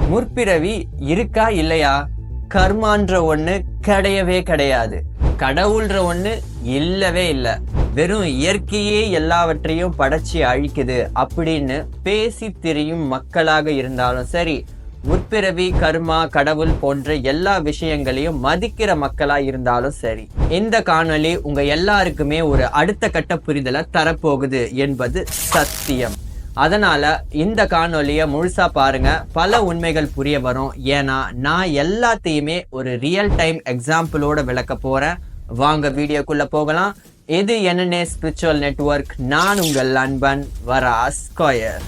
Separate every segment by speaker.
Speaker 1: முற்பிறவி இருக்கா இல்லையா? கர்மான்ற ஒண்ணு கிடையவே கிடையாது. கடவுள்ன்ற ஒண்ணு இல்லவே இல்லை. வெறும் இயற்கையே எல்லாவற்றையும் படைச்சி அழிக்குது அப்படின்னு பேசி திரியும் மக்களாக இருந்தாலும் சரி, முற்பிறவி, கர்மா, கடவுள் போன்ற எல்லா விஷயங்களையும் மதிக்கிற மக்களா இருந்தாலும் சரி, இந்த காணொளி உங்க எல்லாருக்குமே ஒரு அடுத்த கட்ட புரிதலை தரப்போகுது என்பது சத்தியம். அதனால இந்த காணொலியை முழுசா பாருங்க, பல உண்மைகள் புரிய வரும். ஏன்னா நான் எல்லாத்தையுமே ஒரு ரியல் டைம் எக்ஸாம்பிளோட விளக்க போறேன். வாங்க வீடியோக்குள்ள போகலாம். இது NNA ஸ்பிரிச்சுவல் நெட்வொர்க். நான் உங்கள் அன்பன் வராஸ் கோயர்.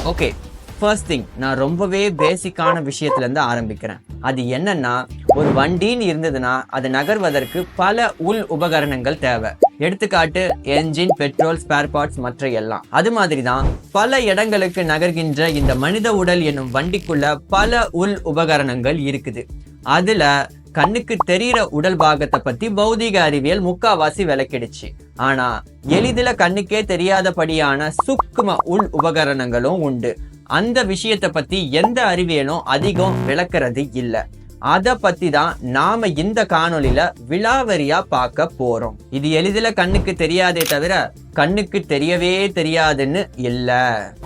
Speaker 1: ஓகே, ஃபர்ஸ்ட் திங், நான் ரொம்பவே பேசிக்கான விஷயத்துலேருந்து ஆரம்பிக்கிறேன். அது என்னன்னா, ஒரு வண்டின்னு இருந்ததுன்னா அது நகர்வதற்கு பல உள் உபகரணங்கள் தேவை. எடுத்துக்காட்டு என்ஜின், பெட்ரோல், ஸ்பேர் பார்ட்ஸ் மற்ற எல்லாம். அது மாதிரி தான் பல இடங்களுக்கு நகர்கின்ற இந்த மனித உடல் என்னும் வண்டிக்குள்ள பல உள் உபகரணங்கள் இருக்குது. அதுல கண்ணுக்கு தெரிகிற உடல் பாகத்தை பத்தி பௌதிக அறிவியல் முக்காவாசி விளக்கிடுச்சு. ஆனா எளிதில கண்ணுக்கே தெரியாதபடியான சூக்கும உள் உபகரணங்களும் உண்டு. அந்த விஷயத்தை பத்தி எந்த அறிவியலும் அதிகம் விளக்குறது இல்லை. அதை பத்தி தான் நாம இந்த காணொளியில விலாவரியா பார்க்க போறோம். இது எளிதில கண்ணுக்கு தெரியாதே தவிர கண்ணுக்கு தெரியவே தெரியாதுன்னு இல்ல.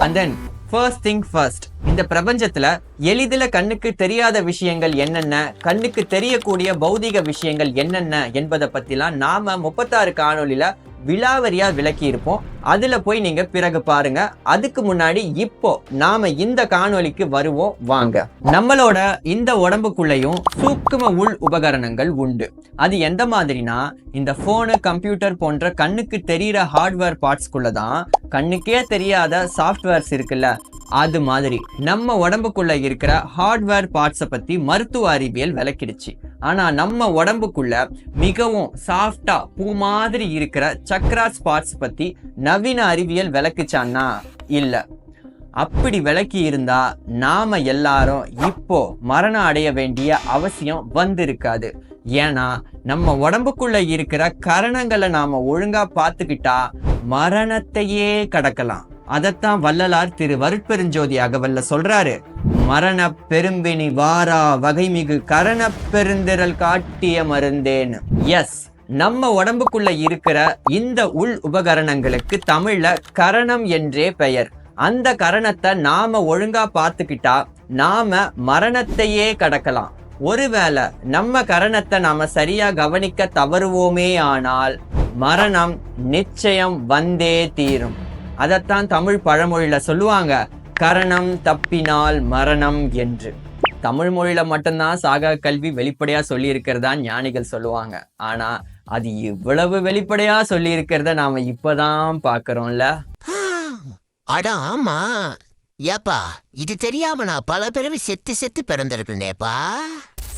Speaker 1: And then first thing first, இந்த பிரபஞ்சத்துல எளிதில கண்ணுக்கு தெரியாத விஷயங்கள் என்னென்ன, கண்ணுக்கு தெரியக்கூடிய பௌதிக விஷயங்கள் என்னென்ன என்பதை பத்திலாம் நாம 36 காணொளியில விலாவரியா விளக்கி இருப்போம். அதுல போய் நீங்க பிறகு பாருங்க. அதுக்கு முன்னாடி இப்போ நாம இந்த காணொளிக்கு வருவோம். வாங்க. நம்மளோட இந்த உடம்புக்குள்ளேயும் சூக்கும உள் உபகரணங்கள் உண்டு. அது எந்த மாதிரினா, இந்த போனு, கம்ப்யூட்டர் போன்ற கண்ணுக்கு தெரிகிற ஹார்ட்வேர் பார்ட்ஸ்குள்ளதான் கண்ணுக்கே தெரியாத சாஃப்ட்வேர்ஸ் இருக்குல்ல, அது மாதிரி நம்ம உடம்புக்குள்ள இருக்கிற ஹார்ட்வேர் பார்ட்ஸை பத்தி மருத்துவ அறிவியல் விளக்கிடுச்சு. ஆனா நம்ம உடம்புக்குள்ள மிகவும் சாஃப்டா பூ மாதிரி இருக்கிற சக்ராஸ் பார்ட்ஸ் பத்தி நவீன அறிவியல் விளக்குச்சான்னா இல்ல. அப்படி விளக்கி இருந்தா நாம எல்லாரும் இப்போ மரணம் அடைய வேண்டிய அவசியம் வந்திருக்காது. ஏன்னா நம்ம உடம்புக்குள்ள இருக்கிற கரணங்களை நாம ஒழுங்கா பார்த்துக்கிட்டா மரணத்தையே கடக்கலாம். அதத்தான் வள்ளலார் திரு வருட்பெருஞ்சோதி அகவல்ல சொல்றாரு, மரண பெரும்பினி வாரா வகைமிகு கரண பெருந்திரல் காட்டிய மருந்தேன்னு. எஸ், நம்ம உடம்புக்குள்ள இருக்கிற இந்த உள் உபகரணங்களுக்கு தமிழ்ல கரணம் என்றே பெயர். அந்த கரணத்தை நாம ஒழுங்கா பார்த்துக்கிட்டா நாம மரணத்தையே கடக்கலாம். ஒருவேளை நம்ம கரணத்தை நாம சரியா கவனிக்க தவறுவோமே ஆனால் மரணம் நிச்சயம் வந்தே தீரும். அதைத்தான் தமிழ் பழமொழியில சொல்லுவாங்க, கரணம் தப்பினால் மரணம் என்று. தமிழ் மொழியில மட்டும்தான் சாகா கல்வி வெளிப்படையா சொல்லி இருக்கிறதா ஞானிகள் சொல்லுவாங்க. ஆனா அது இவ்வளவு வெளிப்படையா சொல்லி இருக்கிறத நாம இப்பதான் பாக்குறோம்ல.
Speaker 2: அட ஆமா, ஏப்பா இது தெரியாம நான் பல பிறவி செத்து பிறந்திருக்கேனேப்பா.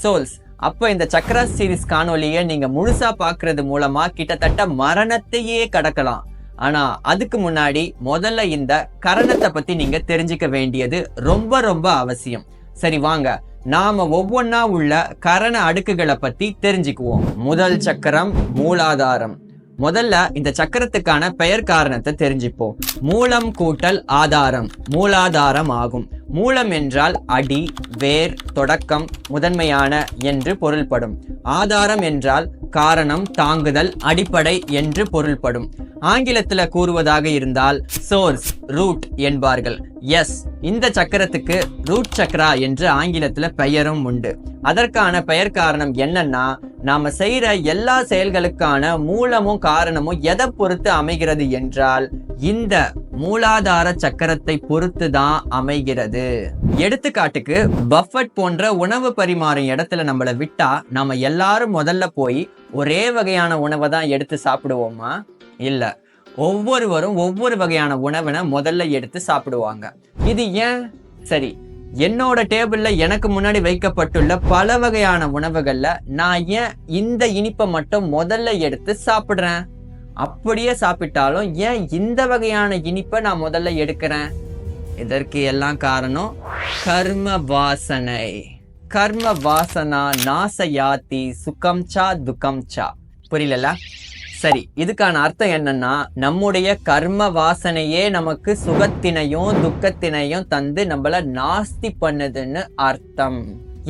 Speaker 1: சோல்ஸ், அப்ப இந்த சக்ராஸ் சீரிஸ் காணொலியை நீங்க முழுசா பாக்குறது மூலமா கிட்டத்தட்ட மரணத்தையே கடக்கலாம். ஆனா அதுக்கு முன்னாடி முதல்ல இந்த கரணத்தை பத்தி நீங்க தெரிஞ்சுக்க வேண்டியது ரொம்ப ரொம்ப அவசியம். சரி வாங்க, நாம ஒவ்வொன்னா உள்ள கரண அடுக்குகளை பத்தி தெரிஞ்சுக்குவோம். முதல் சக்கரம் மூலாதாரம். முதல்ல இந்த சக்கரத்துக்கான பெயர் காரணத்தை தெரிஞ்சுப்போம். மூலம் கூட்டல் ஆதாரம் மூலாதாரம் ஆகும். மூலம் என்றால் அடி, வேர், தொடக்கம், முதன்மையான என்று பொருள்படும். ஆதாரம் என்றால் காரணம், தாங்குதல், அடிப்படை என்று பொருள்படும். ஆங்கிலத்துல கூறுவதாக இருந்தால் சோர்ஸ், ரூட் என்பார்கள். எஸ், இந்த சக்கரத்துக்கு ரூட் சக்கரா என்று ஆங்கிலத்துல பெயரும் உண்டு. அதற்கான பெயர் காரணம் என்னன்னா, நாம செய்யற எல்லா செயல்களுக்கான மூலமும் காரணமும் எதை பொறுத்து அமைகிறது என்றால் இந்த மூலாதார சக்கரத்தை பொறுத்து தான் அமைகிறது. எடுத்துக்காட்டுக்கு பஃபட் போன்ற உணவு பரிமாறும் இடத்துல நம்மளை விட்டா நம்ம எல்லாரும் முதல்ல போய் ஒரே வகையான உணவை தான் எடுத்து சாப்பிடுவோமா? இல்ல, ஒவ்வொருவரும் ஒவ்வொரு வகையான உணவினை முதல்ல எடுத்து சாப்பிடுவாங்க. இது ஏன்? சரி, என்னோட டேபிள்ல எனக்கு முன்னாடி வைக்கப்பட்டுள்ள பல வகையான உணவுகள்ல நான் ஏன் இந்த இனிப்பை மட்டும் முதல்ல எடுத்து சாப்பிடுறேன்? அப்படியே சாப்பிட்டாலும் ஏன் இந்த வகையான இனிப்பை நான் முதல்ல எடுக்கிறேன்? இதற்கு எல்லாம் காரணம் கர்ம வாசனை. கர்ம வாசனா நாசயாதி சுகம்சா துக்கம்சா. புரியல? சரி, இதுக்கான அர்த்தம் என்னன்னா, நம்முடைய கர்ம வாசனையே நமக்கு சுகத்தினையும் துக்கத்தினையும் தந்து நம்மள நாஸ்தி பண்ணுதுன்னு அர்த்தம்.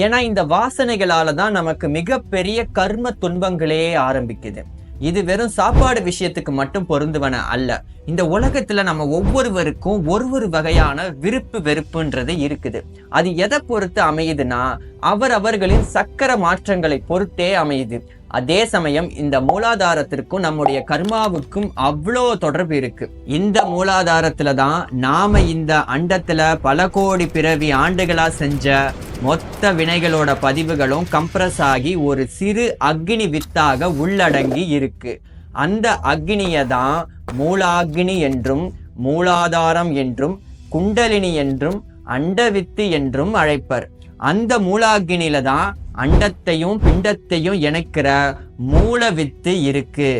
Speaker 1: ஏன்னா இந்த வாசனைகளால தான் நமக்கு மிகப்பெரிய கர்ம துன்பங்களே ஆரம்பிக்குது. இது வெறும் சாப்பாடு விஷயத்துக்கு மட்டும் பொருந்துவன அல்ல. இந்த உலகத்துல நம்ம ஒவ்வொருவருக்கும் ஒரு வகையான விருப்பு வெறுப்புன்றது இருக்குது. அது எதை பொறுத்து அமையுதுன்னா, அவர்களின் சக்கர மாற்றங்களை பொறுத்தே அமையுது. அதே சமயம் இந்த மூலாதாரத்திற்கும் நம்முடைய கர்மாவுக்கும் அவ்வளோ தொடர்பு இருக்கு. இந்த மூலாதாரத்துல தான் நாம இந்த அண்டத்துல பல கோடி பிறவி ஆண்டுகளா செஞ்ச மொத்த வினைகளோட பதிவுகளும் கம்ப்ரஸ் ஆகி ஒரு சிறு அக்னி வித்தாக உள்ளடங்கி இருக்கு. அந்த அக்னியை தான் மூலாக்னி என்றும் மூலாதாரம் என்றும் குண்டலினி என்றும் அண்டவித்து என்றும் அழைப்பர். அந்த மூலாக்னியில தான் அண்டத்தையும் பிண்டத்தையும் இணைக்கிற மூலவித்து இருக்கு.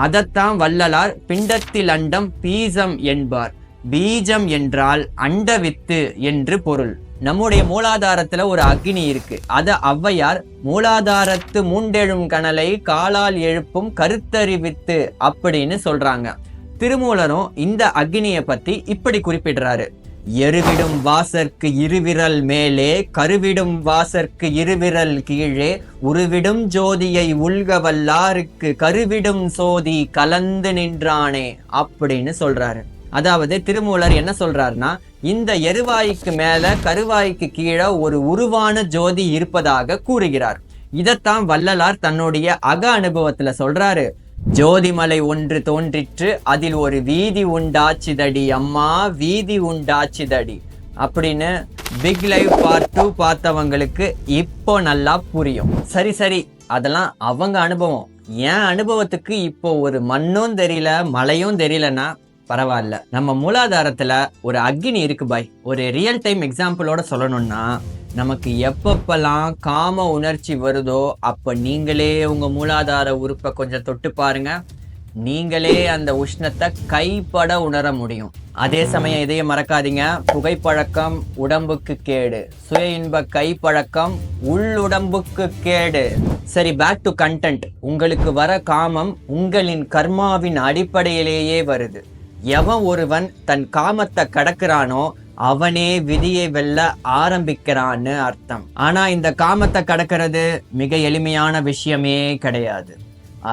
Speaker 1: அதத்தான் வள்ளலார் பிண்டத்தில் அண்டம் பீஜம் என்பார். பீஜம் என்றால் அண்டவித்து என்று பொருள். நம்முடைய மூலாதாரத்துல ஒரு அக்னி இருக்கு. அத ஔவையார் மூலாதாரத்து மூண்டெழும் கனலை காலால் எழுப்பும் கருத்தறிவித்து அப்படின்னு சொல்றாங்க. திருமூலரும் இந்த அக்னியை பத்தி இப்படி குறிப்பிடுறாரு. எருவிடும் வாசற்கு இருவிரல் மேலே கருவிடும் வாசற்கு இருவிரல் கீழே உருவிடும் ஜோதியை உள்க வல்லாருக்கு கருவிடும் சோதி கலந்து நின்றானே அப்படின்னு சொல்றாரு. அதாவது திருமூலர் என்ன சொல்றாருன்னா, இந்த எருவாய்க்கு மேல கருவாய்க்கு கீழே ஒரு உருவான ஜோதி இருப்பதாக கூறுகிறார். இதத்தான் வள்ளலார் தன்னுடைய அக அனுபவத்துல சொல்றாரு. ஜோதிமலை ஒன்று தோன்றிற்று, அதில் ஒரு வீதி உண்டாச்சிதடி அம்மா வீதி உண்டாச்சிதடி அப்படின்னு பிக் லைவ் பார்ட் 2 பார்த்தவங்களுக்கு இப்போ நல்லா புரியும். சரி, அதெல்லாம் அவங்க அனுபவம். என் அனுபவத்துக்கு இப்போ ஒரு மண்ணும் தெரியல மழையும் தெரியலன்னா பரவாயில்ல. நம்ம மூலாதாரத்துல ஒரு அக்னி இருக்கு பாய். ஒரு ரியல் டைம் எக்ஸாம்பிளோட சொல்லணும்னா, நமக்கு எப்பப்பெல்லாம் காம உணர்ச்சி வருதோ அப்ப நீங்களே உங்க மூலாதார உறுப்பை கொஞ்சம் தொட்டு பாருங்க. நீங்களே அந்த உஷ்ணத்தை கைப்பட உணர முடியும். அதே சமயம் இதையும் மறக்காதீங்க, புகைப்பழக்கம் உடம்புக்கு கேடு, சுய இன்ப கைப்பழக்கம் உள்ளுடம்புக்கு கேடு. சரி, பேக் டு கண்டென்ட். உங்களுக்கு வர காமம் உங்களின் கர்மாவின் அடிப்படையிலேயே வருது. எவன் ஒருவன் தன் காமத்தை கடக்குறானோ அவனே விதியை வெல்ல ஆரம்பிக்கிறான்னு அர்த்தம். ஆனா இந்த காமத்தை கடக்கிறது மிக எளிமையான விஷயமே கிடையாது.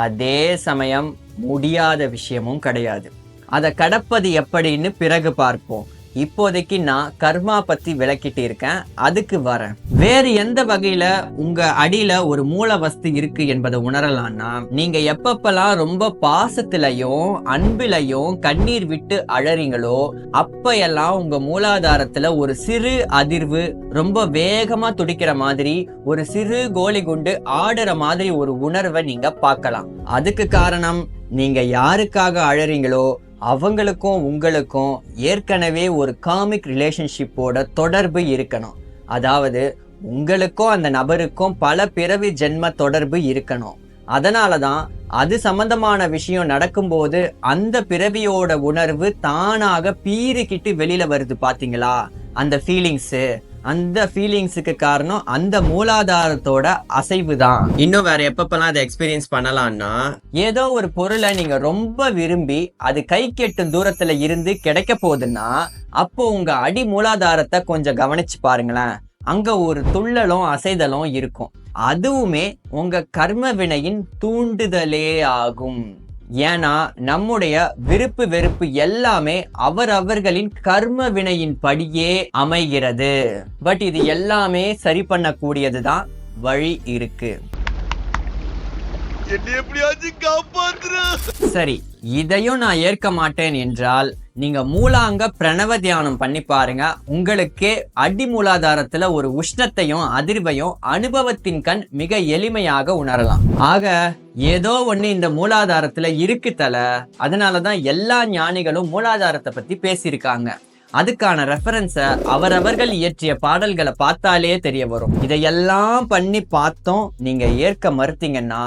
Speaker 1: அதே சமயம் முடியாத விஷயமும் கிடையாது. அதை கடப்பது எப்படின்னு பிறகு பார்ப்போம். இப்போதைக்கு நான் கர்மா பத்தி விளக்கிட்டு இருக்கேன், அதுக்கு வரேன். வேறு எந்த வகையில உங்க அடியில ஒரு மூல வஸ்து இருக்கு என்பதை உணரலாம்னா, நீங்க எப்பப்பெல்லாம் ரொம்ப பாசத்திலையும் அன்பிலையும் கண்ணீர் விட்டு அழறீங்களோ அப்ப எல்லாம் உங்க மூலாதாரத்துல ஒரு சிறு அதிர்வு, ரொம்ப வேகமா துடிக்கிற மாதிரி, ஒரு சிறு கோலி குண்டு ஆடுற மாதிரி ஒரு உணர்வை நீங்க பார்க்கலாம். அதுக்கு காரணம், நீங்க யாருக்காக அழறீங்களோ அவங்களுக்கும் உங்களுக்கும் ஏற்கனவே ஒரு காமிக் ரிலேஷன்ஷிப்போட தொடர்பு இருக்கணும். அதாவது உங்களுக்கும் அந்த நபருக்கும் பல பிறவி ஜென்ம தொடர்பு இருக்கணும். அதனாலதான் அது சம்பந்தமான விஷயம் நடக்கும்போது அந்த பிறவியோட உணர்வு தானாக பீறிக்கிட்டு வெளியில வருது. பாத்தீங்களா அந்த ஃபீலிங்ஸு? அந்த ஃபீலிங்ஸுக்கு காரணம் அந்த மூலாதாரத்தோட அசைவு தான். இன்னும் வேற எப்பப்பெல்லாம் அதை எக்ஸ்பீரியன்ஸ் பண்ணலாம்னா, ஏதோ ஒரு பொருளை நீங்க ரொம்ப விரும்பி அது கை கெட்டும் தூரத்துல இருந்து கிடைக்க போகுதுன்னா அப்போ உங்க அடி மூலாதாரத்தை கொஞ்சம் கவனிச்சு பாருங்களேன். அங்க ஒரு துள்ளலும் அசைதலும் இருக்கும். அதுவுமே உங்க கர்ம வினையின் தூண்டுதலே ஆகும். ஏன்னா நம்முடைய விருப்பு வெறுப்பு எல்லாமே அவர்களின் கர்ம வினையின் படியே அமைகிறது. பட் இது எல்லாமே சரி பண்ணக்கூடியதுதான் வழி இருக்கு. சரி, இதையும் நான் ஏற்க மாட்டேன் என்றால் நீங்க மூலாங்க பிரணவ தியானம் பண்ணி பாருங்க. உங்களுக்கே அடி மூலாதாரத்துல ஒரு உஷ்ணத்தையும் அதிர்வையும் அனுபவத்தின் கண் மிக எளிமையாக உணரலாம். ஆக ஏதோ ஒண்ணு இந்த மூலாதாரத்துல இருக்கு தல. அதனாலதான் எல்லா ஞானிகளும் மூலாதாரத்தை பத்தி பேசியிருக்காங்க. அதுக்கான ரெஃபரன்ஸை அவரவர்கள் இயற்றிய பாடல்களை பார்த்தாலே தெரிய வரும். இதையெல்லாம் பண்ணி பார்த்தோம், நீங்க ஏற்க மறுத்தீங்கன்னா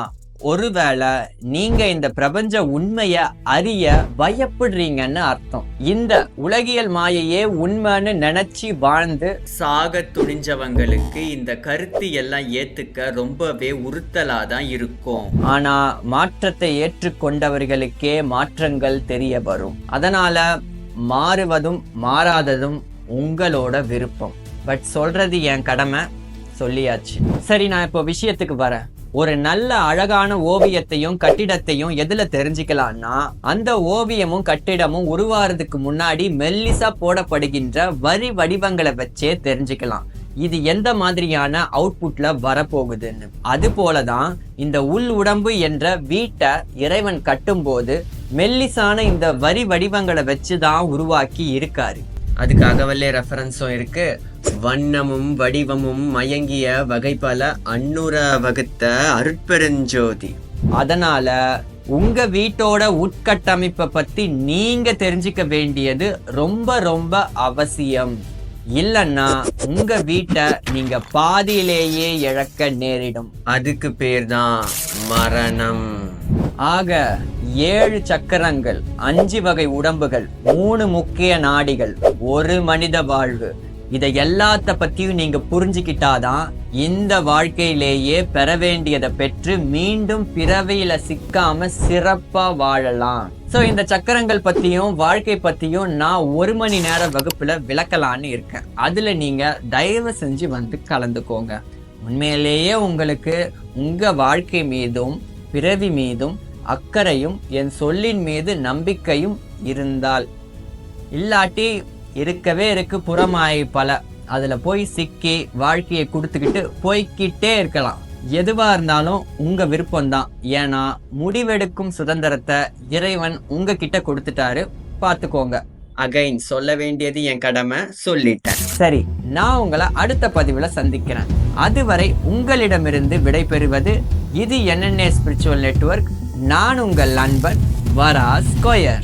Speaker 1: ஒருவேளை நீங்க இந்த பிரபஞ்ச உண்மைய அறிய பயப்படுறீங்கன்னு அர்த்தம். இந்த உலகியல் மாயையே உண்மைன்னு நினைச்சு வாழ்ந்து சாக துணிஞ்சவங்களுக்கு இந்த கருத்து எல்லாம் ஏத்துக்க ரொம்பவே உறுத்தலாதான் இருக்கும். ஆனா மாற்றத்தை ஏற்றுக்கொண்டவர்களுக்கே மாற்றங்கள் தெரிய வரும். அதனால மாறுவதும் மாறாததும் உங்களோட விருப்பம். பட் சொல்றது என் கடமை, சொல்லியாச்சு. சரி, நான் இப்போ விஷயத்துக்கு வரேன். ஒரு நல்ல அழகான ஓவியத்தையும் கட்டிடத்தையும் எதுல தெரிஞ்சுக்கலாம்னா, அந்த ஓவியமும் கட்டிடமும் உருவாறதுக்கு முன்னாடி மெல்லிசா போடப்படுகின்ற வரி வடிவங்களை வச்சே தெரிஞ்சுக்கலாம் இது எந்த மாதிரியான அவுட்புட்ல வரப்போகுதுன்னு. அது போலதான் இந்த உள் உடம்பு என்ற வீட்டை இறைவன் கட்டும்போது மெல்லிசான இந்த வரி வடிவங்களை வச்சுதான் உருவாக்கி இருக்காரு. அதுக்கு அகவல்லே ரெஃபரன்ஸும் இருக்கு. வண்ணமும் வடிவமும் மயங்கிய வகை பல அன்னுர வகுத்த அருட்பெருஞ்சோதி. அதனால உங்க வீட்டோட உட்கட்டமைப்பை பத்தி நீங்க தெரிஞ்சுக்க வேண்டியது ரொம்ப ரொம்ப அவசியம். இல்லன்னா உங்க வீட்டை நீங்க பாதியிலேயே இழக்க நேரிடும். அதுக்கு பேர் தான் மரணம். ஆக 7 சக்கரங்கள், 5 வகை உடம்புகள், 3 முக்கிய நாடிகள், 1 மனித வாழ்வு, இதை எல்லாத்த பத்தியும் நீங்க புரிஞ்சுக்கிட்டாதான் இந்த வாழ்க்கையிலேயே பெற வேண்டியதை பெற்று மீண்டும் பிறவியில சிக்காம சிறப்பா வாழலாம். சோ இந்த சக்கரங்கள் பத்தியும் வாழ்க்கை பத்தியும் நான் 1 மணி நேர வகுப்புல விளக்கலான்னு இருக்கேன். அதுல நீங்க தயவு செஞ்சு வந்து கலந்துக்கோங்க. உண்மையிலேயே உங்களுக்கு உங்க வாழ்க்கை மீதும் பிறவி மீதும் அக்கறையும் என் சொல்லின் மீது நம்பிக்கையும் இருந்தால், இல்லாட்டி இருக்கவே இருக்கு புறமாய் பல, அதுல போய் சிக்கி வாழ்க்கையை கொடுத்துக்கிட்டு போய்கிட்டே இருக்கலாம். எதுவா இருந்தாலும் உங்க விருப்பம்தான். ஏன்னா முடிவெடுக்கும் சுதந்திரத்தை இறைவன் உங்ககிட்ட கொடுத்துட்டாரு, பார்த்துக்கோங்க. அகைன் சொல்ல வேண்டியது என் கடமை, சொல்லிட்டேன். சரி, நான் உங்களை அடுத்த பதிவுல சந்திக்கிறேன். அதுவரை உங்களிடமிருந்து விடைபெறுவது இது NNA ஸ்பிரிச்சுவல் நெட்வொர்க். நான் உங்கள் நண்பன் வரா ஸ்கொயர்.